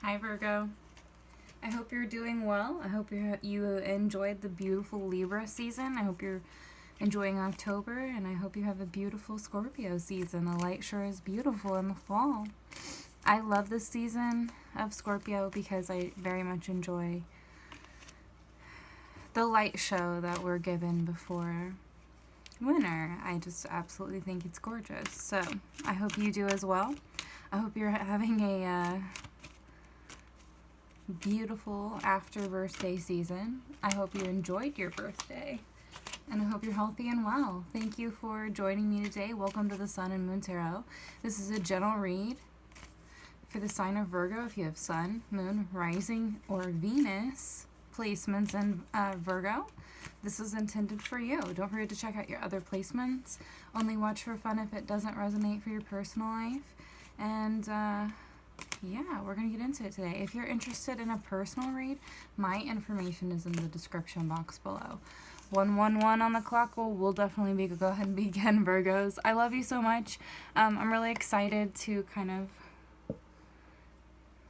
Hi Virgo. I hope you're doing well. I hope you enjoyed the beautiful Libra season. I hope you're enjoying October, and I hope you have a beautiful Scorpio season. The light sure is beautiful in the fall. I love this season of Scorpio because I very much enjoy the light show that we're given before winter. I just absolutely think it's gorgeous. So I hope you do as well. I hope you're having a beautiful after birthday season. I hope you enjoyed your birthday, and I hope you're healthy and well. Thank you for joining me today. Welcome to the Sun and Moon Tarot. This is a general read for the sign of Virgo. If you have Sun, Moon, Rising, or Venus placements in Virgo, this is intended for you. Don't forget to check out your other placements. Only watch for fun if it doesn't resonate for your personal life. And yeah, we're going to get into it today. If you're interested in a personal read, my information is in the description box below. 111 on the clock. Well, we'll definitely go ahead and begin, Virgos. I love you so much. I'm really excited to kind of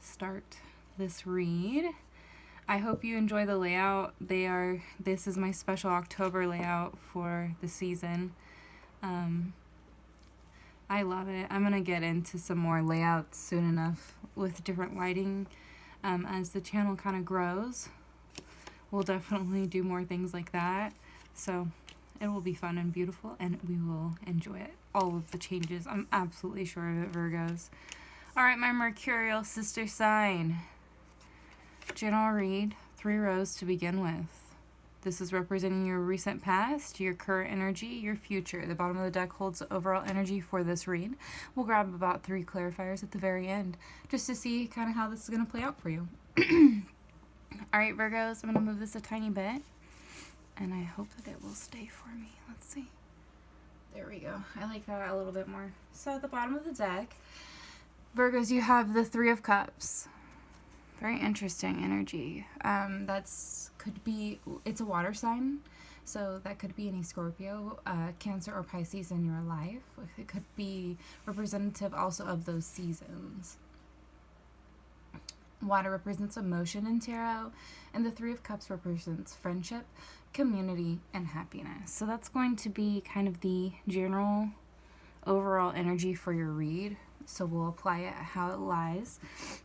start this read. I hope you enjoy the layout. This is my special October layout for the season. I love it. I'm going to get into some more layouts soon enough with different lighting as the channel kind of grows. We'll definitely do more things like that. So it will be fun and beautiful, and we will enjoy it. All of the changes. I'm absolutely sure of it, Virgos. All right, my Mercurial sister sign. General read, 3 rows to begin with. This is representing your recent past, your current energy, your future. The bottom of the deck holds the overall energy for this read. We'll grab about 3 clarifiers at the very end just to see kind of how this is going to play out for you. All right, Virgos, I'm going to move this a tiny bit, and I hope that it will stay for me. Let's see. There we go. I like that a little bit more. So at the bottom of the deck, Virgos, you have the 3 of Cups. Very interesting energy. It's a water sign, so that could be any Scorpio, Cancer, or Pisces in your life. It could be representative also of those seasons. Water represents emotion in tarot, and the 3 of Cups represents friendship, community, and happiness. So that's going to be kind of the general overall energy for your read. So we'll apply it how it lies.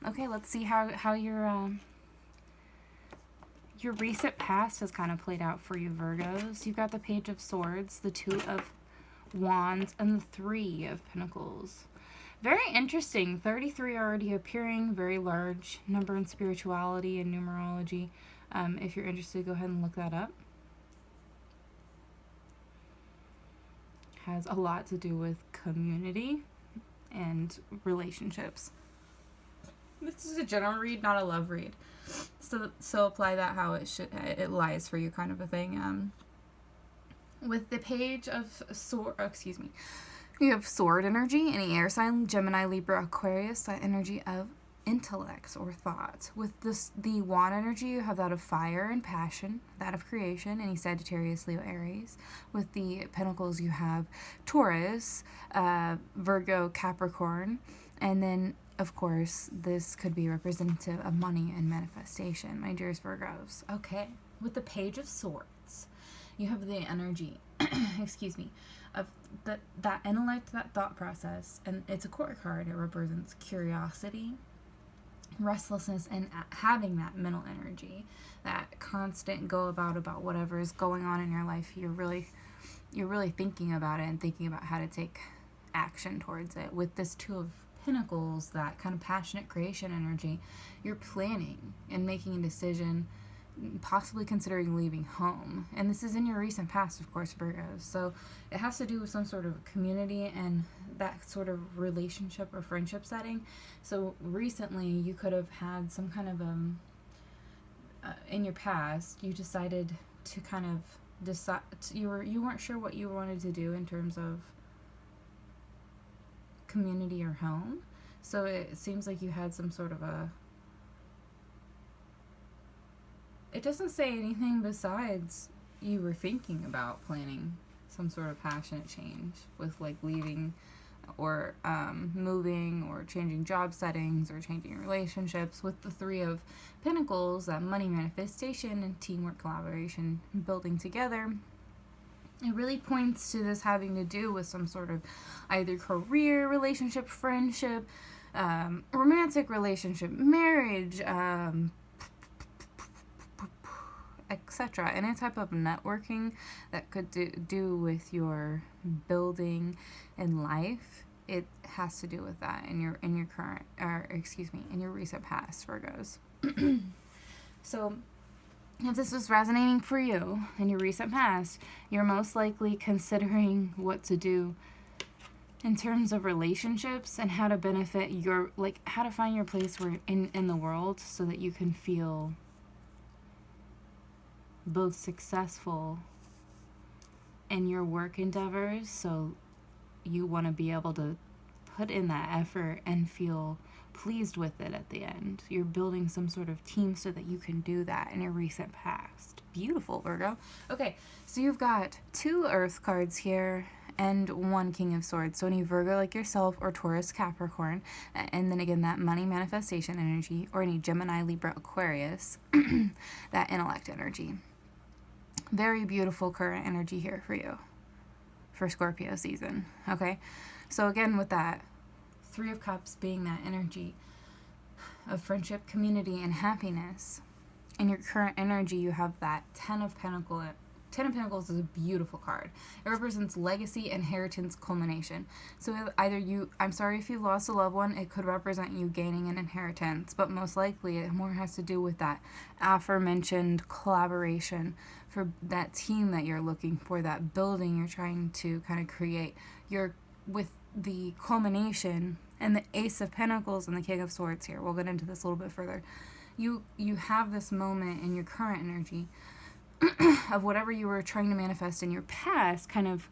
Okay, let's see how your recent past has kind of played out for you, Virgos. You've got the Page of Swords, the 2 of Wands, and the 3 of Pentacles. Very interesting. 33 already appearing. Very large number in spirituality and numerology. If you're interested, go ahead and look that up. Has a lot to do with community and relationships. This is a general read, not a love read. So apply that how it lies for you, kind of a thing. With the Page of you have Sword energy, any air sign, Gemini, Libra, Aquarius, that energy of intellect or thought. With the Wand energy, you have that of fire and passion, that of creation, any Sagittarius, Leo, Aries. With the Pentacles, you have Taurus, Virgo, Capricorn, and then of course this could be representative of money and manifestation, my dearest Virgos. Okay, with the Page of Swords, you have the energy of that intellect, that thought process, and it's a court card. It represents curiosity, restlessness, and having that mental energy, that constant go about whatever is going on in your life. You're really thinking about it and thinking about how to take action towards it. With this 2 of Pentacles, that kind of passionate creation energy, you're planning and making a decision, possibly considering leaving home. And this is in your recent past, of course, Virgos. So it has to do with some sort of community and that sort of relationship or friendship setting. So recently you could have had some kind of in your past, you decided to kind of decide, you weren't sure what you wanted to do in terms of community or home. So it seems like you had some sort of it doesn't say anything besides you were thinking about planning some sort of passionate change with like leaving or moving or changing job settings or changing relationships. With the Three of Pentacles, that money manifestation and teamwork, collaboration, building together, it really points to this having to do with some sort of either career, relationship, friendship, romantic relationship, marriage, etc. Any type of networking that could do with your building in life. It has to do with that in your current, or excuse me, in your recent past, Virgos. So if this is resonating for you in your recent past, you're most likely considering what to do in terms of relationships and how to benefit your, like, how to find your place where in the world so that you can feel both successful in your work endeavors. So you want to be able to put in that effort and feel pleased with it at the end. You're building some sort of team so that you can do that in your recent past. Beautiful, Virgo. Okay, so you've got 2 Earth cards here and 1 King of Swords. So any Virgo like yourself or Taurus, Capricorn, and then again that money manifestation energy, or any Gemini, Libra, Aquarius, that intellect energy. Very beautiful current energy here for you for Scorpio season. Okay, so again with that 3 of Cups being that energy of friendship, community, and happiness. In your current energy, you have that 10 of Pentacles. 10 of Pentacles is a beautiful card. It represents legacy, inheritance, culmination. So either I'm sorry if you lost a loved one, it could represent you gaining an inheritance, but most likely it more has to do with that aforementioned collaboration for that team that you're looking for, that building you're trying to kind of create. You're with the culmination and the Ace of Pentacles and the King of Swords here. We'll get into this a little bit further. You have this moment in your current energy of whatever you were trying to manifest in your past, kind of,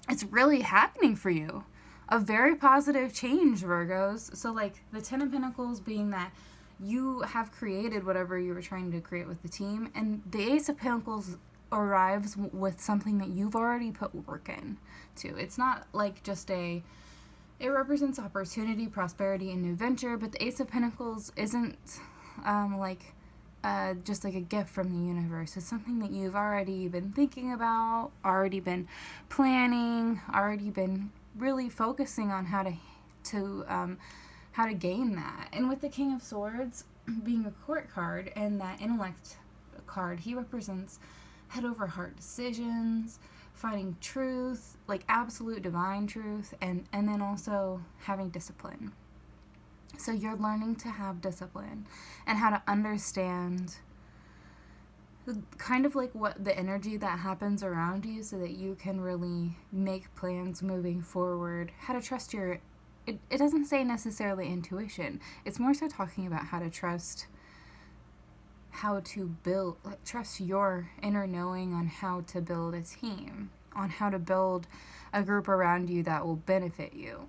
it's really happening for you. A very positive change, Virgos. So like the 10 of Pentacles being that you have created whatever you were trying to create with the team, and the Ace of Pentacles arrives with something that you've already put work in to. It's not like just it represents opportunity, prosperity, and new venture, but the Ace of Pentacles isn't just like a gift from the universe. It's something that you've already been thinking about, already been planning, already been really focusing on how to gain that. And with the King of Swords being a court card and that intellect card, he represents head over heart decisions, finding truth, like absolute divine truth, and then also having discipline. So you're learning to have discipline and how to understand kind of like what the energy that happens around you so that you can really make plans moving forward, how to trust your, it doesn't say necessarily intuition. It's more so talking about how to trust your inner knowing on how to build a team, on how to build a group around you that will benefit you.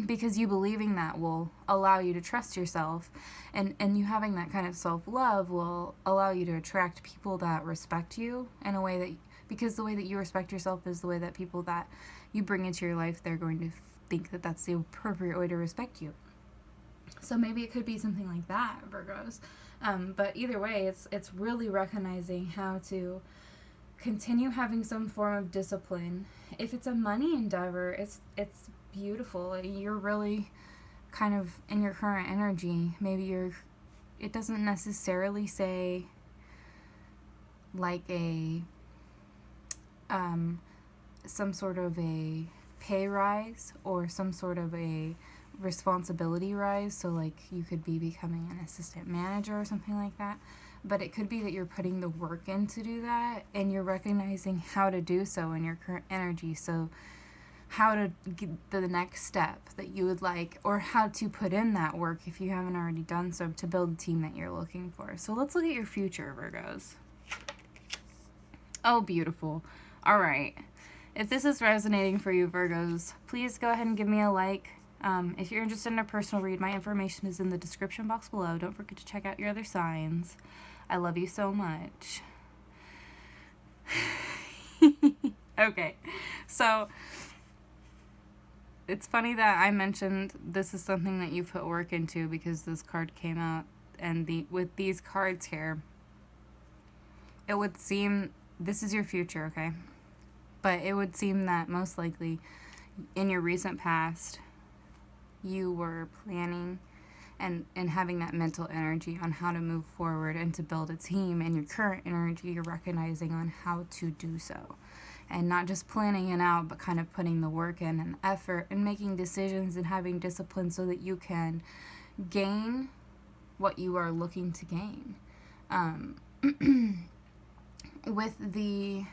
Because you believing that will allow you to trust yourself, and you having that kind of self-love will allow you to attract people that respect you in a way that, because the way that you respect yourself is the way that people that you bring into your life, they're going to think that that's the appropriate way to respect you. So maybe it could be something like that, Virgos. But either way, it's really recognizing how to continue having some form of discipline. If it's a money endeavor, it's beautiful. You're really kind of in your current energy. Maybe it doesn't necessarily say like some sort of a pay rise or some sort of a responsibility rise. So like you could be becoming an assistant manager or something like that. But it could be that you're putting the work in to do that, and you're recognizing how to do so in your current energy. So how to get the next step that you would like, or how to put in that work if you haven't already done so to build the team that you're looking for. So let's look at your future, Virgos. Oh, beautiful. All right. If this is resonating for you, Virgos, please go ahead and give me a like. If you're interested in a personal read, my information is in the description box below. Don't forget to check out your other signs. I love you so much. Okay, so it's funny that I mentioned this is something that you put work into because this card came out, and with these cards here, it would seem this is your future, okay? But it would seem that most likely in your recent past, you were planning and having that mental energy on how to move forward and to build a team, and your current energy, you're recognizing on how to do so. And not just planning it out, but kind of putting the work in and effort and making decisions and having discipline so that you can gain what you are looking to gain. With the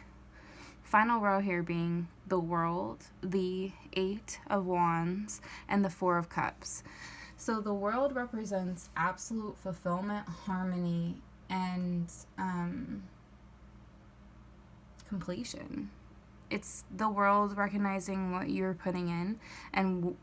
final row here being the World, the Eight of Wands, and the Four of Cups. So the World represents absolute fulfillment, harmony, and completion. It's the world recognizing what you're putting in, and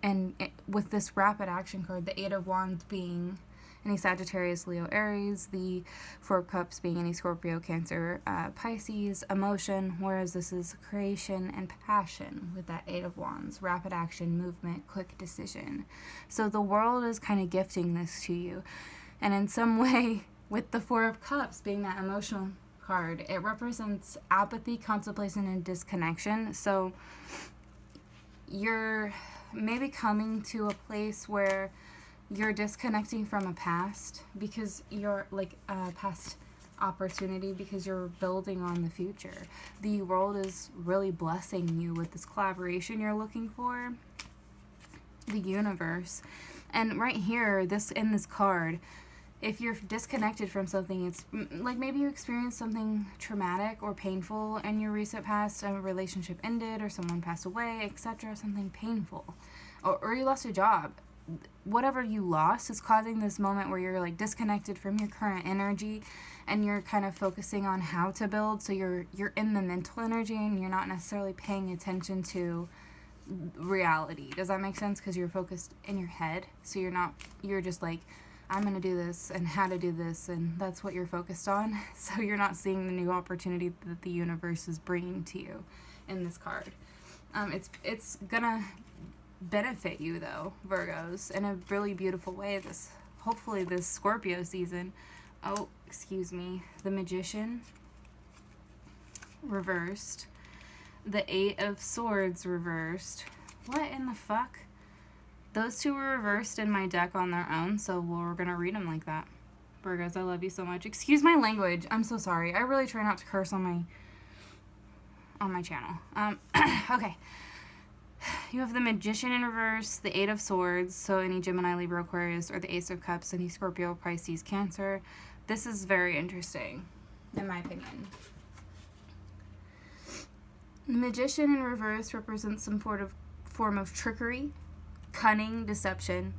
with this rapid action card, the Eight of Wands being any Sagittarius, Leo, Aries, the Four of Cups being any Scorpio, Cancer, Pisces, emotion, whereas this is creation and passion with that Eight of Wands, rapid action, movement, quick decision. So the world is kind of gifting this to you, and in some way, with the Four of Cups being that emotional card, it represents apathy, contemplation, and disconnection. So you're maybe coming to a place where you're disconnecting from a past because you're like a past opportunity because you're building on the future. The world is really blessing you with this collaboration you're looking for, the universe. And right here, in this card, if you're disconnected from something, it's like maybe you experienced something traumatic or painful in your recent past, a relationship ended or someone passed away, etc., something painful, or you lost a job. Whatever you lost is causing this moment where you're like disconnected from your current energy, and you're kind of focusing on how to build. So you're in the mental energy and you're not necessarily paying attention to reality. Does that make sense? Because you're focused in your head, so you're just like, I'm going to do this and how to do this, and that's what you're focused on. So you're not seeing the new opportunity that the universe is bringing to you in this card. It's going to benefit you, though, Virgos, in a really beautiful way, hopefully this Scorpio season. Oh, excuse me. The Magician reversed. The Eight of Swords reversed. What in the fuck? Those two were reversed in my deck on their own, so we're going to read them like that. Virgos, I love you so much. Excuse my language. I'm so sorry. I really try not to curse on my channel. Okay. You have the Magician in reverse, the Eight of Swords, so any Gemini, Libra, Aquarius, or the Ace of Cups, any Scorpio, Pisces, Cancer. This is very interesting, in my opinion. The Magician in reverse represents some form of trickery, cunning, deception,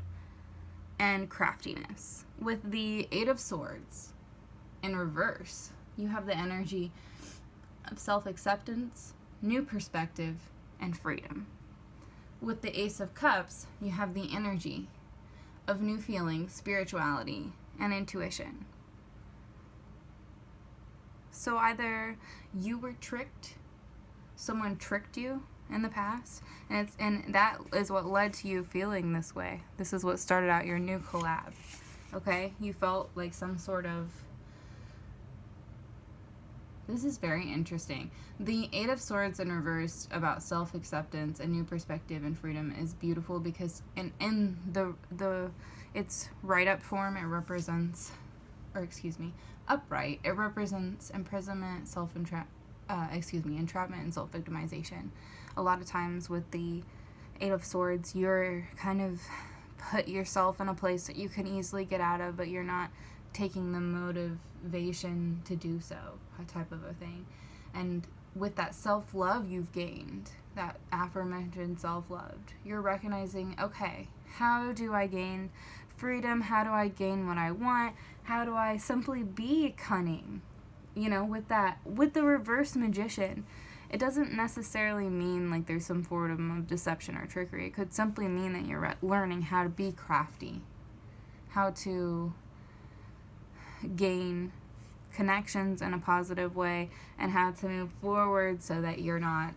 and craftiness. With the Eight of Swords in reverse, you have the energy of self-acceptance, new perspective, and freedom. With the Ace of Cups, you have the energy of new feelings, spirituality, and intuition. So either you were tricked, someone tricked you in the past, and that is what led to you feeling this way. This is what started out your new collab. Okay? You felt like some sort of... This is very interesting. The Eight of Swords in reverse about self-acceptance and new perspective and freedom is beautiful because in the its right-up form, it represents, upright, it represents imprisonment, entrapment, and self-victimization. A lot of times with the Eight of Swords, you're kind of put yourself in a place that you can easily get out of, but you're not taking the motivation to do so, a type of a thing. And with that self-love you've gained, that aforementioned self-love, you're recognizing, okay, how do I gain freedom? How do I gain what I want? How do I simply be cunning? You know, with the reverse Magician, it doesn't necessarily mean like there's some form of deception or trickery. It could simply mean that you're learning how to be crafty, how to gain connections in a positive way, and how to move forward so that you're not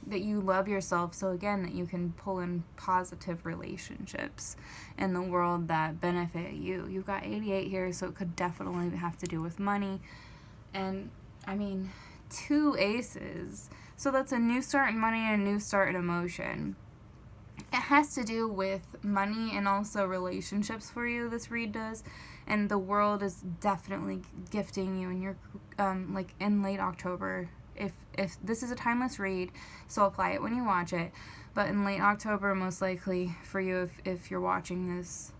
that you love yourself, so again, that you can pull in positive relationships in the world that benefit you. You've got 88 here, so it could definitely have to do with money. And I mean, 2 aces, so that's a new start in money and a new start in emotion. It has to do with money and also relationships for you, this read does. And the world is definitely gifting you, and you're like in late October. If this is a timeless read, so apply it when you watch it. But in late October, most likely for you, if you're watching this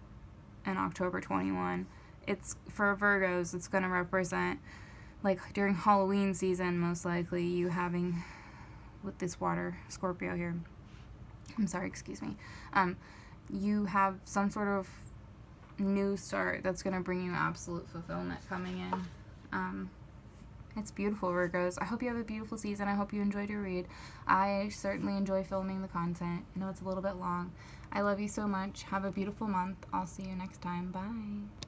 in October 21, it's for Virgos, it's going to represent, like during Halloween season, most likely you having, with this water Scorpio here, I'm sorry, excuse me, you have some sort of new start that's going to bring you absolute fulfillment coming in. It's beautiful, Virgos. I hope you have a beautiful season. I hope you enjoyed your read. I certainly enjoy filming the content. I know it's a little bit long. I love you so much. Have a beautiful month. I'll see you next time. Bye.